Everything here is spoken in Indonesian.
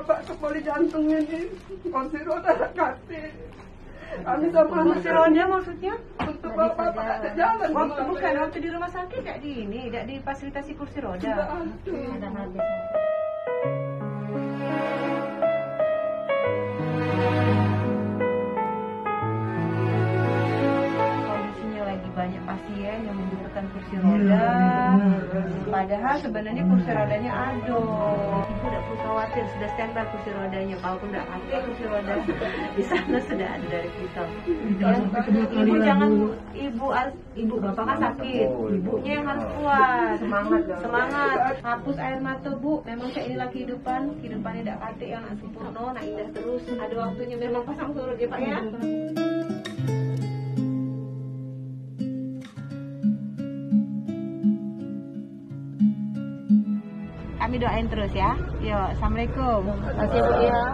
Bapak kepala jantungnya di kursi roda kasih. Kami sama kursi roda maksudnya? untuk Bapak ada jalan. Waktu di rumah sakit tidak difasilitasi kursi roda. Ada habis. Kondisinya lagi banyak pasien yang membutuhkan kursi roda. Padahal sebenarnya kursi rodanya ada. Ibu tidak perlu khawatir, sudah standar kursi rodanya. Kalaupun tidak pakai kursi roda, di sana sudah ada dari kita. Ibu jangan, ibu bapak kan sakit, ibunya yang harus kuat, semangat, hapus air mata bu. Memang kayak inilah kehidupannya tidak kate yang sempurna, nak indah terus. Ada waktunya memang pasang surut ya pak ya. Kami doain terus ya. Yo, assalamualaikum. Terima kasih Bu ya.